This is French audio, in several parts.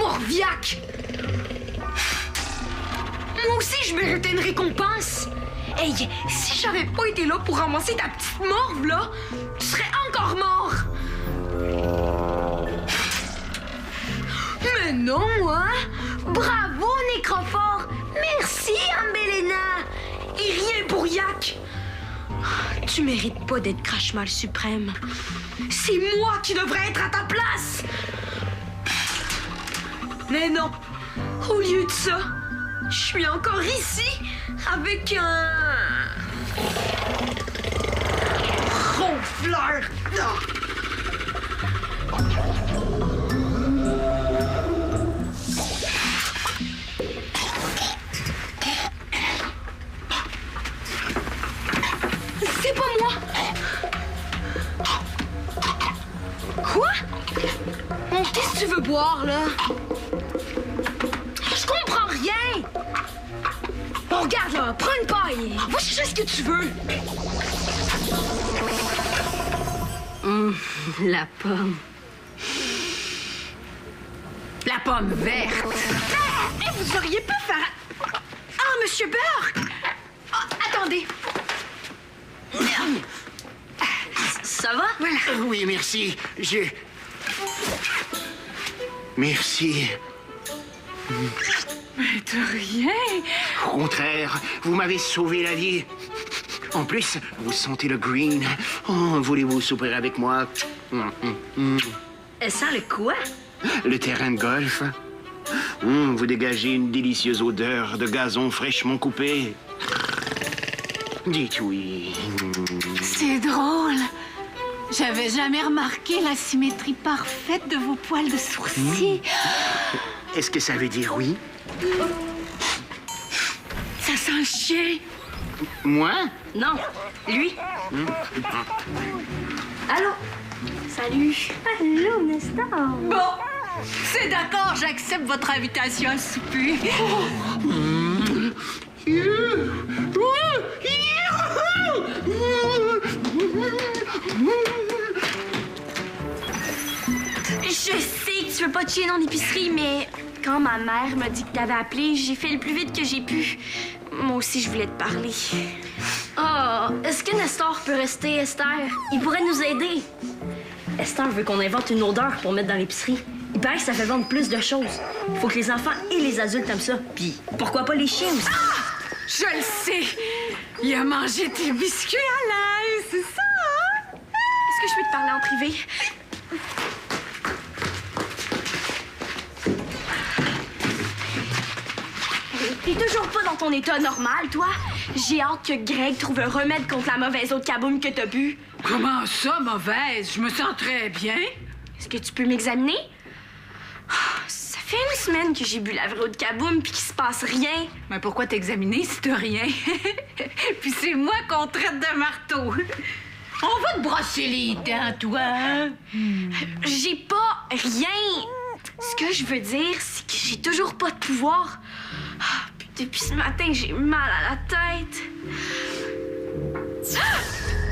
Morviac! Moi aussi, je méritais une récompense. Hey, si j'avais pas été là pour ramasser ta petite morve, là, tu serais encore mort. Mais non, hein? Bravo, Nécrophore! Merci, Ambelena! Et rien pour Yak! Tu mérites pas d'être Crash-Mal suprême. C'est moi qui devrais être à ta place! Mais non! Au lieu de ça, je suis encore ici avec un... ronfleur! C'est pas moi! Quoi? Qu'est-ce que tu veux boire, là? Je comprends rien! Bon, regarde, là, prends une paille. Va chercher ce que tu veux. La pomme. La pomme verte. Ah, vous auriez pu faire... Ah, Monsieur Burke! Ah, attendez. Ça va? Voilà. Oui, merci. Merci. Mais de rien. Au contraire, vous m'avez sauvé la vie. En plus, vous sentez le green. Oh, voulez-vous souper avec moi? Elle sent le quoi? Le terrain de golf. Vous dégagez une délicieuse odeur de gazon fraîchement coupé. Dites oui. C'est drôle. J'avais jamais remarqué la symétrie parfaite de vos poils de sourcils. Est-ce que ça veut dire oui? Ça sent le chien. Moi? Non, lui. Allô? Salut. Allô, Nestor. Bon, c'est d'accord, j'accepte votre invitation à souper. Je sais que tu veux pas te chier dans l'épicerie, mais quand ma mère m'a dit que t'avais appelé, j'ai fait le plus vite que j'ai pu. Moi aussi, je voulais te parler. Oh, est-ce que Nestor peut rester, Esther? Il pourrait nous aider. Esther veut qu'on invente une odeur pour mettre dans l'épicerie. Il paraît que ça fait vendre plus de choses. Faut que les enfants et les adultes aiment ça. Puis pourquoi pas les chiens aussi? Je le sais. Il a mangé tes biscuits à l'ail, c'est ça, hein? Est-ce que je peux te parler en privé? T'es toujours pas dans ton état normal, toi? J'ai hâte que Greg trouve un remède contre la mauvaise eau de kaboum que t'as bu. Comment ça, mauvaise? Je me sens très bien. Est-ce que tu peux m'examiner? Ça fait une semaine que j'ai bu la vraie eau de kaboum puis qu'il se passe rien. Mais pourquoi t'examiner si t'as rien? Puis c'est moi qu'on traite de marteau. On va te brosser les dents, toi. J'ai pas rien. Ce que je veux dire, c'est que j'ai toujours pas de pouvoir. Puis depuis ce matin, j'ai mal à la tête.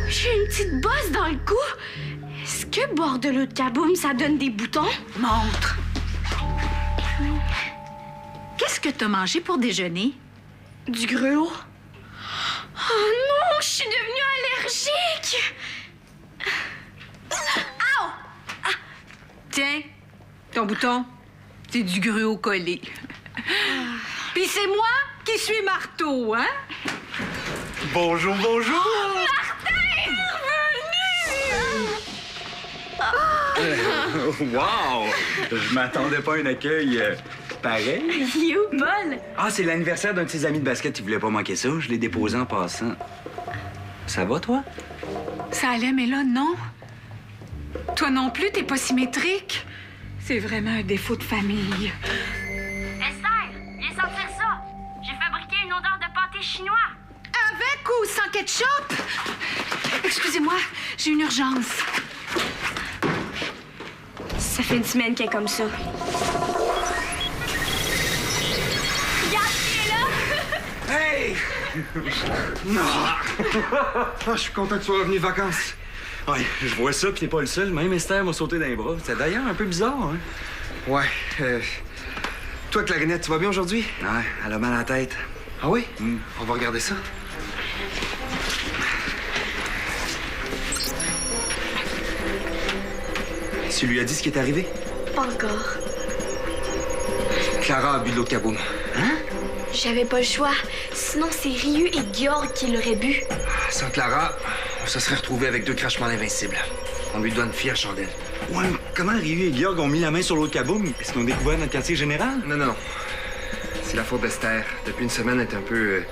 J'ai une petite bosse dans le cou. Est-ce que boire de l'eau de kaboum, ça donne des boutons? Montre. Qu'est-ce que t'as mangé pour déjeuner? Du gruau. Oh non, je suis devenue allergique. Ow! Tiens, ton bouton, c'est du gruau collé. Puis c'est moi qui suis marteau, hein? Bonjour, bonjour! Wow! Je m'attendais pas à un accueil pareil. You, Paul? Ah, c'est l'anniversaire d'un de ses amis de basket. Il voulait pas manquer ça. Je l'ai déposé en passant. Ça va, toi? Ça allait, mais là, non. Toi non plus, t'es pas symétrique. C'est vraiment un défaut de famille. Esther, viens sortir ça. J'ai fabriqué une odeur de pâté chinois. Avec ou sans ketchup? Excusez-moi, j'ai une urgence. Ça fait une semaine qu'elle est comme ça. Regarde qui est là! Hey! Je suis content que tu sois revenu de vacances. Ouais, je vois ça, puis t'es pas le seul. Même Esther m'a sauté dans les bras. C'est d'ailleurs un peu bizarre, hein? Ouais, Toi, Clarinette, tu vas bien aujourd'hui? Ouais, elle a mal à la tête. Ah oui? On va regarder ça. Tu lui as dit ce qui est arrivé? Pas encore. Clara a bu de l'eau de Kaboom. J'avais pas le choix. Sinon, c'est Ryu et Georg qui l'auraient bu. Sans Clara, on se serait retrouvé avec 2 crachements invincibles. On lui doit une fière chandelle. Ouais, comment Ryu et Georg ont mis la main sur l'eau de Kaboom? Est-ce qu'ils ont découvert notre quartier général? Non. C'est la faute d'Esther. Depuis une semaine, elle est un peu...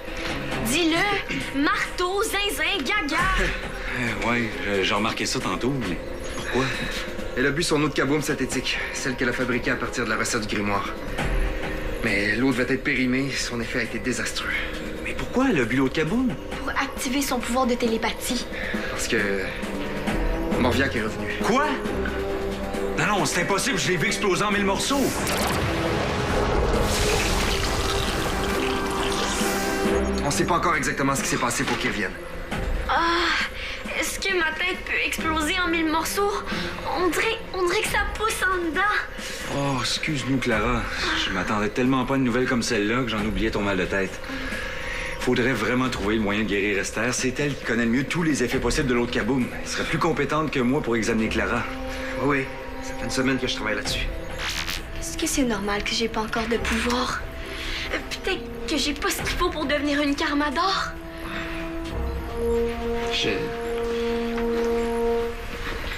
Dis-le! Marteau, zinzin, gaga! Ouais, j'ai remarqué ça tantôt, mais pourquoi? Elle a bu son eau de Kaboom synthétique, celle qu'elle a fabriquée à partir de la recette du grimoire. Mais l'eau devait être périmée, son effet a été désastreux. Mais pourquoi elle a bu l'eau de Kaboom? Pour activer son pouvoir de télépathie. Parce que... Morviac est revenu. Quoi? Non, c'est impossible, je l'ai vu exploser en 1000 morceaux. On sait pas encore exactement ce qui s'est passé pour qu'il revienne. Est-ce que ma tête peut exploser en 1000 morceaux? On dirait que ça pousse en dedans. Oh, excuse-nous, Clara. Je m'attendais tellement pas à une nouvelle comme celle-là que j'en oubliais ton mal de tête. Faudrait vraiment trouver le moyen de guérir Esther. C'est elle qui connaît le mieux tous les effets possibles de l'eau de Kaboom. Elle serait plus compétente que moi pour examiner Clara. Oui, ça fait une semaine que je travaille là-dessus. Est-ce que c'est normal que j'ai pas encore de pouvoir? Peut-être que j'ai pas ce qu'il faut pour devenir une Karmador?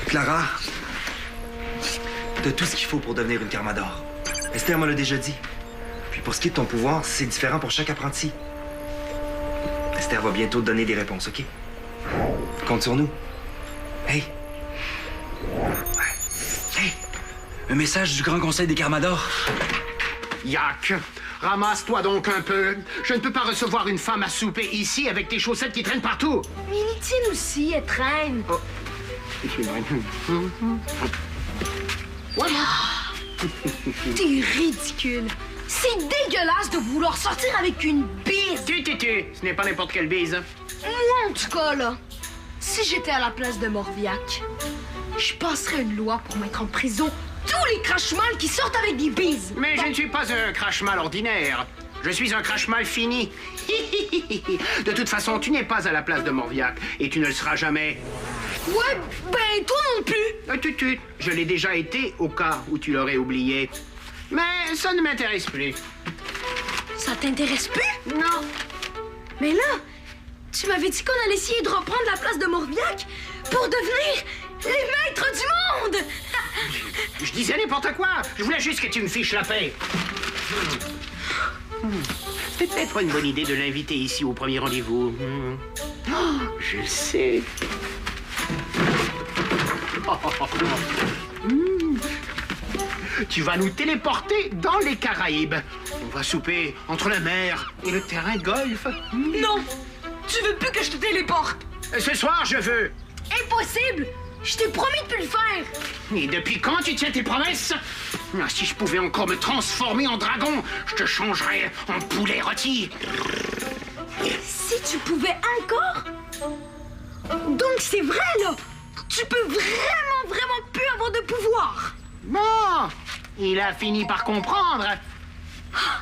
Clara, t'as tout ce qu'il faut pour devenir une Karmador. Esther me l'a déjà dit. Puis pour ce qui est de ton pouvoir, c'est différent pour chaque apprenti. Esther va bientôt te donner des réponses, OK? Compte sur nous. Hey! Hey! Un message du Grand Conseil des Karmadors. Yak, ramasse-toi donc un peu. Je ne peux pas recevoir une femme à souper ici avec tes chaussettes qui traînent partout. Minitine aussi, elle traîne. T'es ridicule. C'est dégueulasse de vouloir sortir avec une bise. Tu, ce n'est pas n'importe quelle bise. Moi, en tout cas, là, si j'étais à la place de Morviac, je passerais une loi pour mettre en prison tous les crash-mâles qui sortent avec des bises. Mais je ne suis pas un crash-mal ordinaire. Je suis un crash-mal fini. De toute façon, tu n'es pas à la place de Morviac et tu ne le seras jamais. Ouais, ben toi non plus. Je l'ai déjà été au cas où tu l'aurais oublié. Mais ça ne m'intéresse plus. Ça t'intéresse plus? Non. Mais là, tu m'avais dit qu'on allait essayer de reprendre la place de Morviac pour devenir les maîtres du monde. Je disais n'importe quoi. Je voulais juste que tu me fiches la paix. C'est peut-être une bonne idée de l'inviter ici au premier rendez-vous. Oh, je le sais. Tu vas nous téléporter dans les Caraïbes. On va souper entre la mer et le terrain de golf. Non, tu veux plus que je te téléporte. Ce soir, je veux. Impossible. Je t'ai promis de plus le faire. Et depuis quand tu tiens tes promesses? Ah, si je pouvais encore me transformer en dragon, je te changerais en poulet rôti. Si tu pouvais encore? Donc c'est vrai, là. Tu peux vraiment plus avoir de pouvoir. Bon, il a fini par comprendre.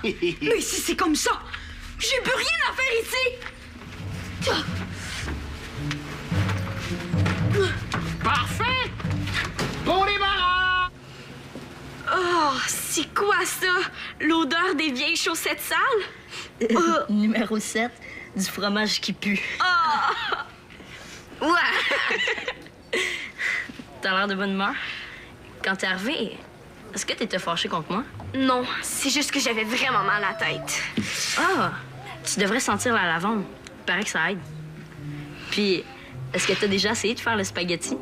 Mais si c'est comme ça, j'ai plus rien à faire ici. Parfait. Bon débarras. Oh, c'est quoi ça? L'odeur des vieilles chaussettes sales? Numéro 7, du fromage qui pue. Ouais. T'as l'air de bonne humeur. Quand t'es arrivé, est-ce que t'étais fâché contre moi? Non, c'est juste que j'avais vraiment mal à la tête. Ah, tu devrais sentir la lavande. Il paraît que ça aide. Puis, est-ce que t'as déjà essayé de faire le spaghetti?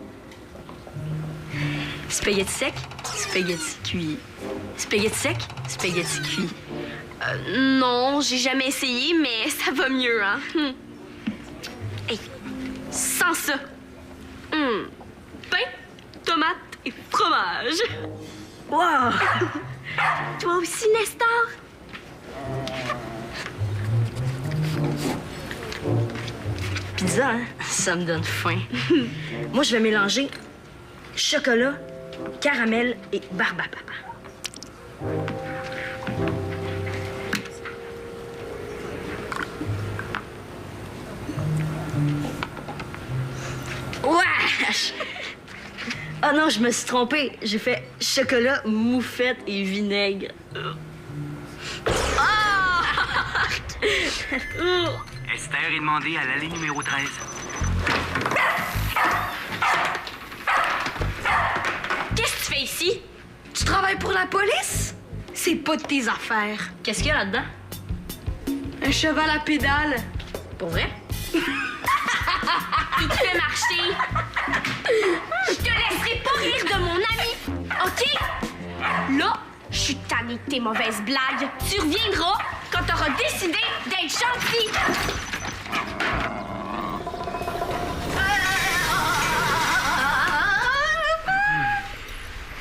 Spaghetti sec, spaghetti cuit. Spaghetti sec, spaghetti cuit. Non, j'ai jamais essayé, mais ça va mieux, hein? Hey, sans ça. Pain, tomate et fromage. Wow! Toi aussi, Nestor? Pizza, hein? Ça me donne faim. Moi, je vais mélanger chocolat, caramel et barbe à papa. ganache. Ah non, je me suis trompée. J'ai fait chocolat, moufette et vinaigre. Ah! Esther est demandée à l'allée numéro 13. Qu'est-ce que tu fais ici? Tu travailles pour la police? C'est pas de tes affaires. Qu'est-ce qu'il y a là-dedans? Un cheval à pédale. Pour vrai? Il te fait marcher. Je te laisserai pas rire de mon ami, OK? Là, je suis tannée de tes mauvaises blagues. Tu reviendras quand t'auras décidé d'être gentil.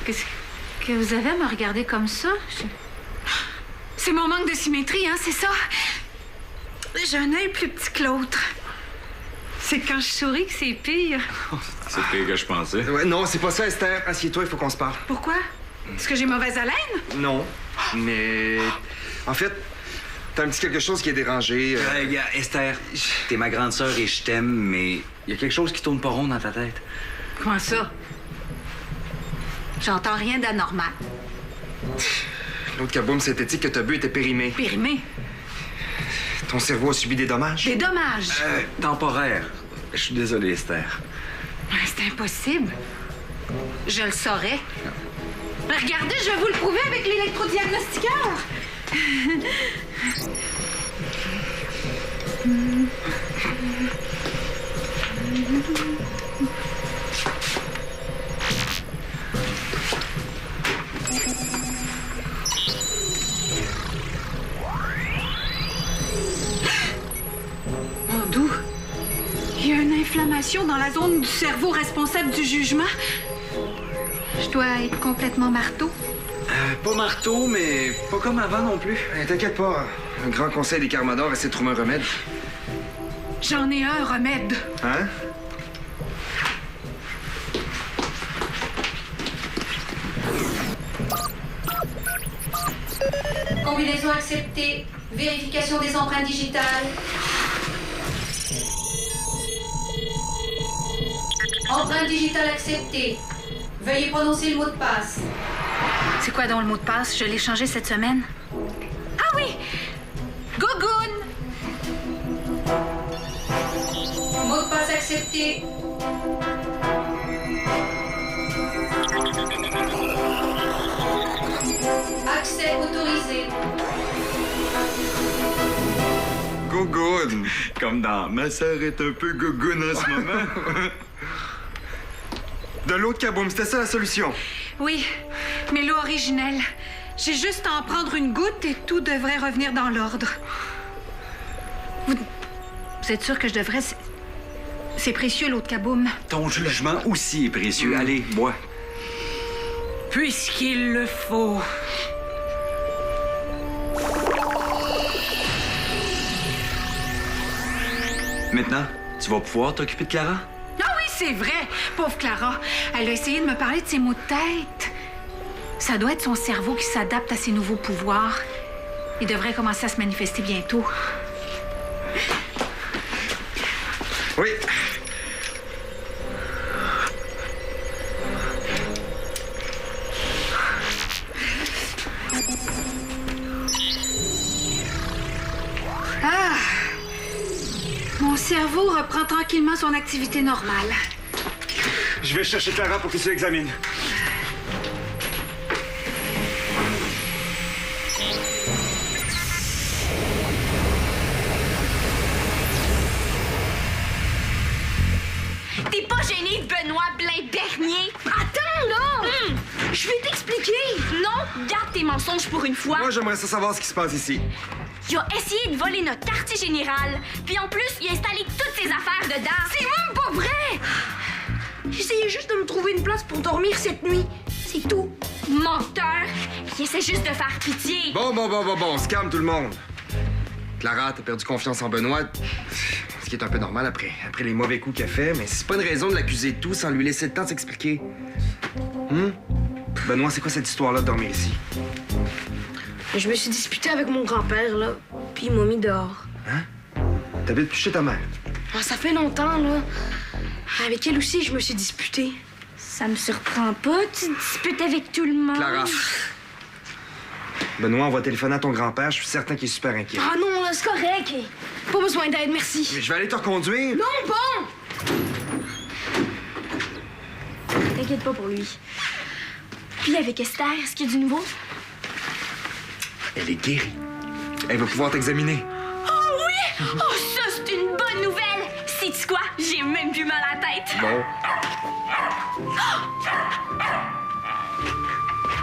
Qu'est-ce que vous avez à me regarder comme ça? C'est mon manque de symétrie, hein, c'est ça? J'ai un œil plus petit que l'autre. C'est quand je souris que c'est pire. C'est pire que je pensais. Ouais, non, c'est pas ça, Esther. Assieds-toi, il faut qu'on se parle. Pourquoi? Est-ce que j'ai mauvaise haleine? Non, mais... En fait, t'as un petit quelque chose qui est dérangé. Esther, t'es ma grande sœur et je t'aime, mais il y a quelque chose qui tourne pas rond dans ta tête. Comment ça? J'entends rien d'anormal. L'autre kaboom synthétique que t'as bu était périmé. Périmé? Ton cerveau a subi des dommages. Des dommages. Temporaire. Je suis désolé, Esther. C'est impossible. Je le saurais. Mais regardez, je vais vous le prouver avec l'électrodiagnostiqueur. Mon doux. Il y a une inflammation dans la zone du cerveau responsable du jugement. Je dois être complètement marteau. Pas marteau, mais pas comme avant non plus. T'inquiète pas. Le Grand Conseil des Carmadors essaie de trouver un remède. J'en ai un remède. Hein? Combinaison acceptée. Vérification des empreintes digitales. Empreinte digitale acceptée. Veuillez prononcer le mot de passe. C'est quoi donc le mot de passe? Je l'ai changé cette semaine. Ah oui! Gogoun! Mot de passe accepté. Accès autorisé. Gogoun. Comme dans Ma sœur est un peu gogoun en ce moment. De l'autre kaboom, c'était ça la solution. Oui, mais l'eau originelle. J'ai juste à en prendre une goutte et tout devrait revenir dans l'ordre. Vous êtes sûr que je devrais... C'est précieux, l'eau de kaboom. Ton jugement aussi est précieux. Allez, bois. Puisqu'il le faut. Maintenant, tu vas pouvoir t'occuper de Clara? Ah oui, c'est vrai! Pauvre Clara. Elle a essayé de me parler de ses maux de tête. Ça doit être son cerveau qui s'adapte à ses nouveaux pouvoirs. Il devrait commencer à se manifester bientôt. Oui. Ah! Mon cerveau reprend tranquillement son activité normale. Je vais chercher Clara pour que tu l'examines. T'es pas gêné, Benoît Blain-Bernier? Attends, là! Je vais t'expliquer! Non, garde tes mensonges pour une fois. Moi, j'aimerais savoir ce qui se passe ici. Il a essayé de voler notre quartier général. Puis en plus, il a installé toutes ses affaires dedans. C'est même pas vrai! J'essayais juste de me trouver une place pour dormir cette nuit. C'est tout. Menteur! Il essaie juste de faire pitié. Bon, on se calme tout le monde. Clara, t'as perdu confiance en Benoît. Ce qui est un peu normal après les mauvais coups qu'elle fait, mais c'est pas une raison de l'accuser de tout sans lui laisser le temps de s'expliquer. Benoît, c'est quoi cette histoire-là de dormir ici? Je me suis disputé avec mon grand-père, là, puis il m'a mis dehors. T'habites plus chez ta mère? Ah, ça fait longtemps, là. Avec elle aussi, je me suis disputée. Ça me surprend pas, tu te disputes avec tout le monde. Clara. Benoît, on va téléphoner à ton grand-père. Je suis certain qu'il est super inquiet. Ah non, là, c'est correct. Pas besoin d'aide, merci. Mais je vais aller te reconduire. Non, bon! T'inquiète pas pour lui. Puis avec Esther, est-ce qu'il y a du nouveau? Elle est guérie. Elle va pouvoir t'examiner. Oh oui! Oh, ça, c'est une bonne nouvelle! Sais-tu quoi? J'ai même plus mal à la tête. Bon.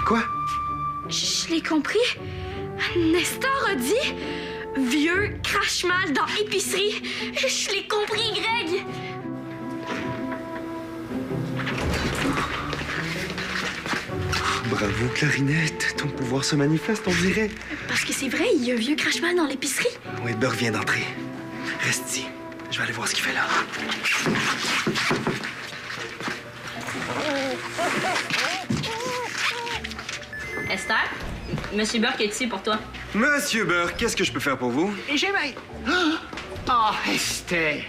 Quoi? Je l'ai compris. Nestor a dit vieux crache-mal dans épicerie. Je l'ai compris, Greg. Bravo, Clarinette. Ton pouvoir se manifeste, on dirait. Parce que c'est vrai, il y a un vieux crache-mal dans l'épicerie. Oui, Burke vient d'entrer. Reste ici. Je vais aller voir ce qu'il fait là. Esther, Monsieur Burke est ici pour toi. Monsieur Burke, qu'est-ce que je peux faire pour vous? J'aimerais... Oh, Esther.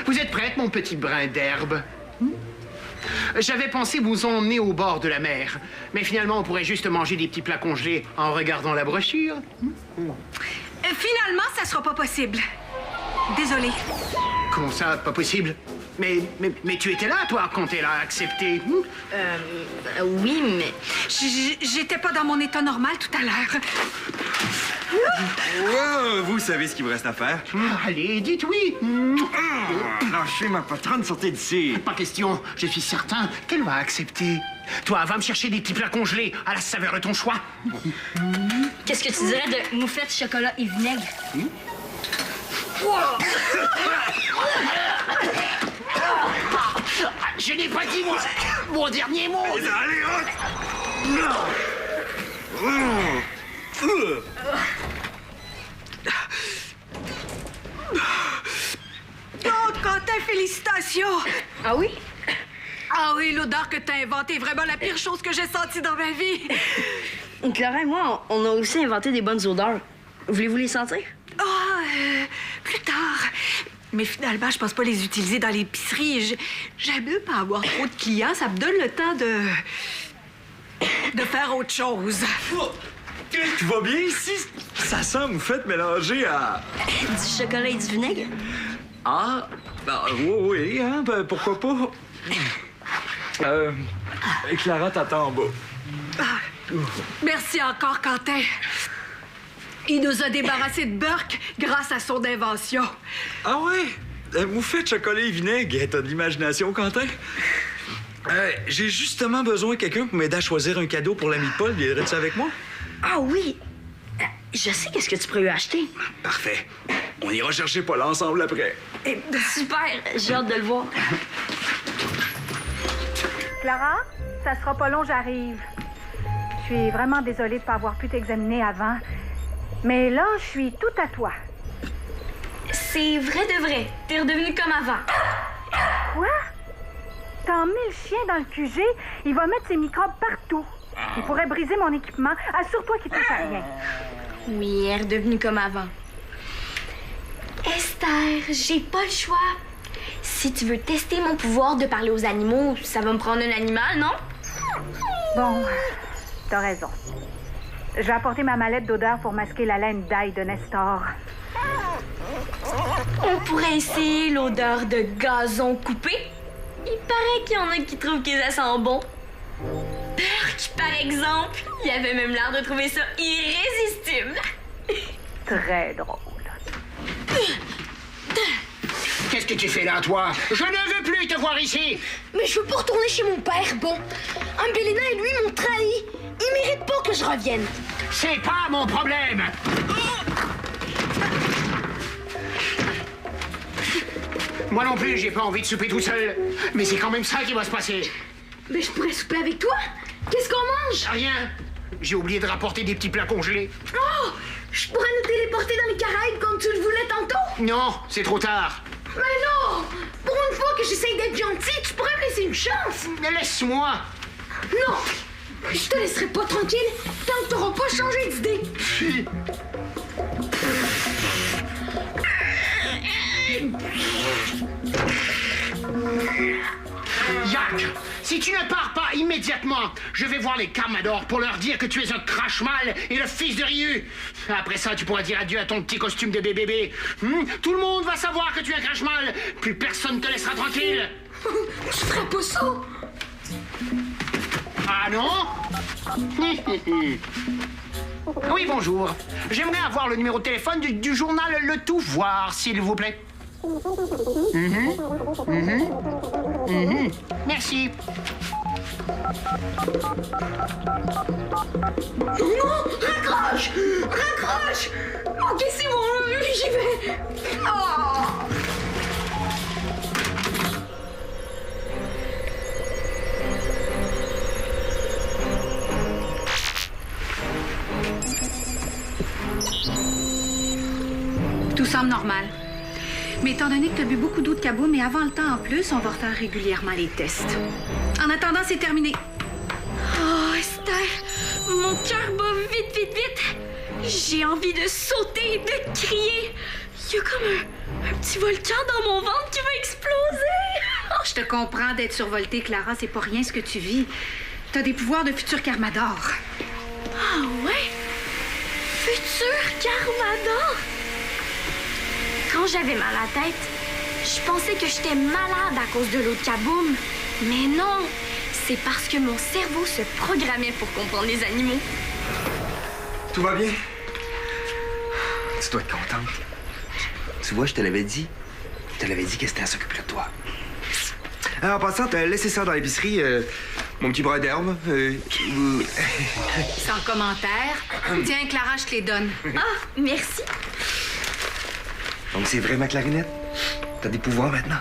Vous êtes prête, mon petit brin d'herbe? J'avais pensé vous emmener au bord de la mer. Mais finalement, on pourrait juste manger des petits plats congelés en regardant la brochure. Finalement, ça sera pas possible. Désolée. Comment ça, pas possible? Mais tu étais là, toi, quand elle a accepté. Oui, mais... J'étais pas dans mon état normal tout à l'heure. Wow, vous savez ce qu'il vous reste à faire? Allez, dites oui. Lâchez ma patronne, sortez d'ici. Pas question, je suis certain qu'elle va accepter. Toi, va me chercher des petits plats congelés à la saveur de ton choix. Qu'est-ce que tu dirais de moufette, chocolat et vinaigre? Je n'ai pas dit mon dernier mot. Allez, Oh, Quentin, félicitations! Ah oui? Ah oui, l'odeur que t'as inventée est vraiment la pire chose que j'ai sentie dans ma vie. Clara et moi, on a aussi inventé des bonnes odeurs. Voulez-vous les sentir? Plus tard. Mais finalement, je pense pas les utiliser dans l'épicerie. J'aime mieux pas avoir trop de clients. Ça me donne le temps de faire autre chose. Tu vas bien ici? Ça sent moufette mélangée à... Du chocolat et du vinaigre? Ah, oui, hein, ben, pourquoi pas? Clara t'attend en bas. Merci encore, Quentin. Il nous a débarrassé de Burke grâce à son invention. Ah ouais? Moufette, chocolat et vinaigre. T'as de l'imagination, Quentin? J'ai justement besoin de quelqu'un pour m'aider à choisir un cadeau pour l'ami de Paul. Viendrais-tu avec moi? Ah oui! Je sais qu'est-ce que tu pourrais lui acheter. Parfait. On ira chercher Paul ensemble après. Super! J'ai hâte de le voir. Clara, ça sera pas long, j'arrive. Je suis vraiment désolée de pas avoir pu t'examiner avant. Mais là, je suis tout à toi. C'est vrai de vrai. T'es redevenu comme avant. Quoi? T'as emmené le chien dans le QG, il va mettre ses microbes partout. Il pourrait briser mon équipement. Assure-toi qu'il touche à rien. Oui, elle est redevenue comme avant. Esther, j'ai pas le choix. Si tu veux tester mon pouvoir de parler aux animaux, ça va me prendre un animal, non? Bon, t'as raison. Je vais apporter ma mallette d'odeur pour masquer la laine d'ail de Nestor. On pourrait essayer l'odeur de gazon coupé. Il paraît qu'il y en a qui trouvent que ça sent bon. Burke, par exemple, il avait même l'air de trouver ça irrésistible. Très drôle. Qu'est-ce que tu fais là, toi? Je ne veux plus te voir ici. Mais je veux pas retourner chez mon père, bon. Ambelina et lui m'ont trahi. Ils méritent pas que je revienne. C'est pas mon problème. Moi non plus, j'ai pas envie de souper tout seul. Mais c'est quand même ça qui va se passer. Mais je pourrais souper avec toi. Qu'est-ce qu'on mange? Rien. J'ai oublié de rapporter des petits plats congelés. Oh! Je pourrais nous téléporter dans les Caraïbes comme tu le voulais tantôt? Non, c'est trop tard. Mais non! Pour une fois que j'essaye d'être gentille, tu pourrais me laisser une chance. Mais laisse-moi. Non! Je te laisserai pas tranquille tant que t'auras pas changé d'idée. Yak, si tu ne pars pas immédiatement, je vais voir les Carmador pour leur dire que tu es un crache-mal et le fils de Ryu. Après ça, tu pourras dire adieu à ton petit costume de bébé. Tout le monde va savoir que tu es un crache-mal. Plus personne te laissera tranquille. Je ferai pas ça. Ah non? Oui, bonjour. J'aimerais avoir le numéro de téléphone du journal Le Tout Voir, s'il vous plaît. Merci. Non, raccroche! Raccroche! Ok, c'est bon, j'y vais. Oh! Tout semble normal. Mais étant donné que tu as bu beaucoup d'eau de kaboum et avant le temps en plus, on va refaire régulièrement les tests. En attendant, c'est terminé. Oh, Esther, mon cœur bat vite, vite, vite. J'ai envie de sauter, de crier. Il y a comme un petit volcan dans mon ventre qui va exploser. Je te comprends d'être survoltée, Clara. C'est pas rien ce que tu vis. T'as des pouvoirs de futur Carmador. Ah ouais? Futur Carmador? Quand j'avais mal à la tête, je pensais que j'étais malade à cause de l'eau de kaboum. Mais non, c'est parce que mon cerveau se programmait pour comprendre les animaux. Tout va bien? Tu dois être contente. Tu vois, je te l'avais dit. Je te l'avais dit qu'Esther s'occuperait de toi. En passant, t'as laissé ça dans l'épicerie, mon petit bras d'herbe. Sans commentaire. Tiens, Clara, je te les donne. Ah, merci. Donc c'est vrai, ma clarinette? T'as des pouvoirs maintenant?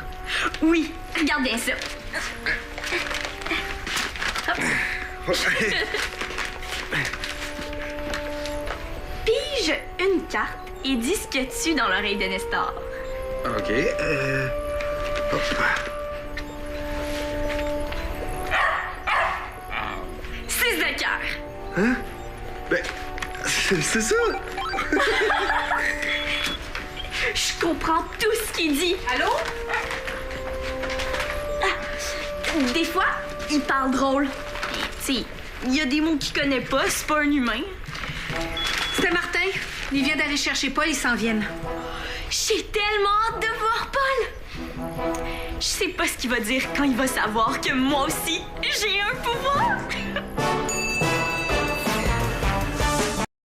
Oui, regarde bien ça. Pige une carte et dis ce que tu dans l'oreille de Nestor. OK, hop. 6 de cœur. Hein? Ben, c'est ça! Je comprends tout ce qu'il dit. Allô? Des fois, il parle drôle. Tu sais, il y a des mots qu'il connaît pas, c'est pas un humain. C'était Martin. Il vient d'aller chercher Paul, ils s'en viennent. J'ai tellement hâte de voir Paul. Je sais pas ce qu'il va dire quand il va savoir que moi aussi, j'ai un pouvoir.